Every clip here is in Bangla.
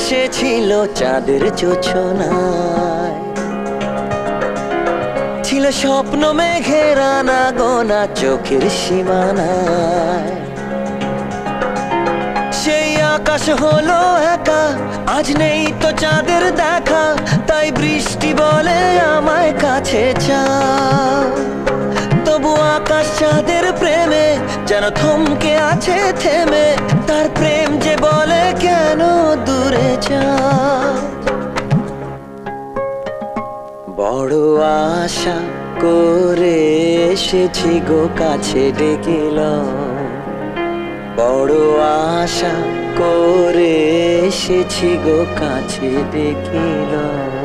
এসেছিল চাঁদের জোছনায়, ছিল স্বপ্ন মেঘের আনাগোনা চোখের সীমানায়। সেই আকাশ হলো একা, আজ নেই তো চাঁদের দেখা, তাই বৃষ্টি বলে আমায় কাছে চাও। তবু আকাশ চাঁদের প্রেমে যেন থমকে আছে থেমে, তার প্রেম যে বলে কেন দূরে যাও। বড় আশা করে এসেছি গো কাছে ডেকিলাম, বড় আশা করে এসেছি গো কাছে ডেকিলাম।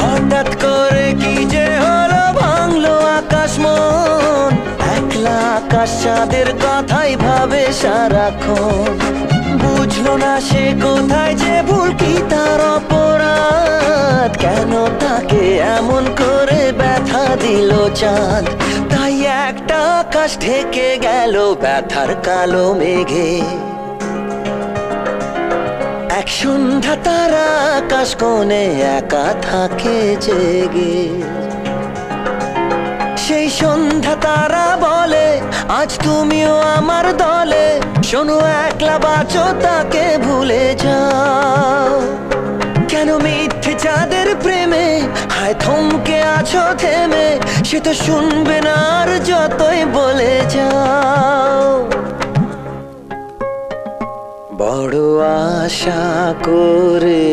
হঠাৎ করে কি যে হলো, ভাঙলো আকাশ মন। একলা আকাশ চাঁদের কথাই ভাবে সারাক্ষণ, বুঝলো না সে কোথায় যে ভুল কি তার অপরাধ। কেন তাকে এমন করে ব্যথা দিল চাঁদ, তাই একটা আকাশ ঢেকে গেল ব্যথার কালো মেঘে। এক সন্ধ্যা তারা আকাশ কোণে একা থাকে জেগে, সেই সন্ধ্যা তারা বলে আজ তুমিও আমার দলে, শোনো একলা বাঁচো তাকে ভুলে যাও। কেন মিথ্যে চাঁদের প্রেমে হায় থমকে আছো থেমে, সে তো শুনবে না আর যতই বলে যাও। বড় আশা করে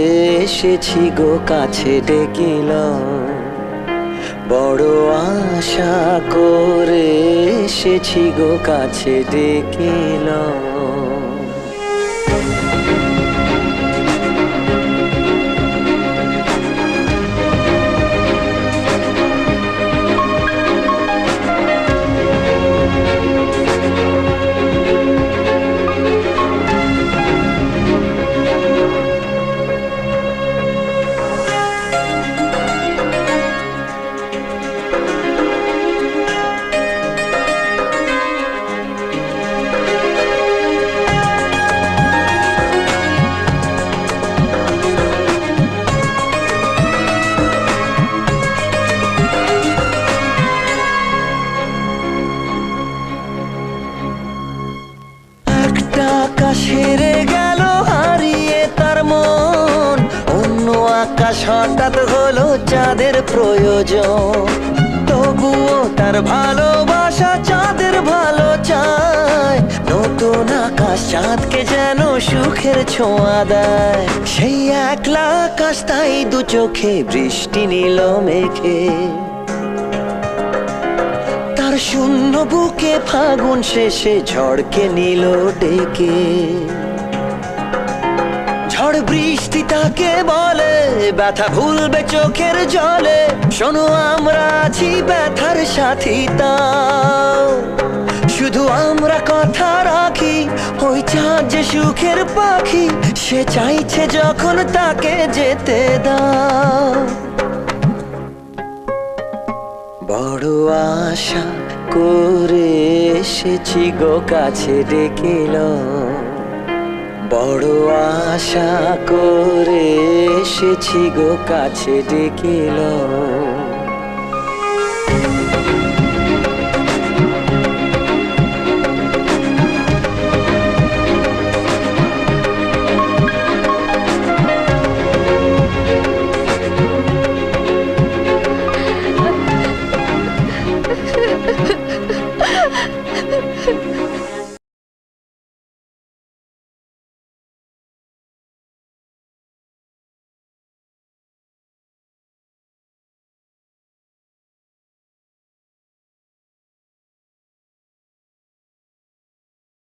এসেছি গো কাছে ডেকিলাম, বড় আশা করে এসেছি গো কাছে ডেকিলাম। আকাশ হেরে গেল হারিয়ে তার মন, অন্য আকাশ হঠাৎ হলো চাঁদের প্রয়োজন। তবুও তার ভালোবাসা চাঁদের ভালো চায়, নতুন আকাশ চাঁদকে যেন সুখের ছোঁয়া দেয়। সেই একলা আকাশ তাই দু চোখে বৃষ্টি নিল মেঘে, তার শূন্য বুকে ফাগুন শেষে ঝড়কে নিল ডেকে। ঝড় বৃষ্টি তাকে বলে ব্যথা ভুলবে চোখের জলে, শোনো আমরা আছি ব্যথার সাথী তাও। শুধু আমরা কথা রাখি, ওই চাঁদ যে সুখের পাখি, সে চাইছে যখন তাকে যেতে দাও। বড় আশা করে এসেছি গো কাছে ডেকিলাম, বড় আশা করে এসেছি গো কাছে ডেকিলাম।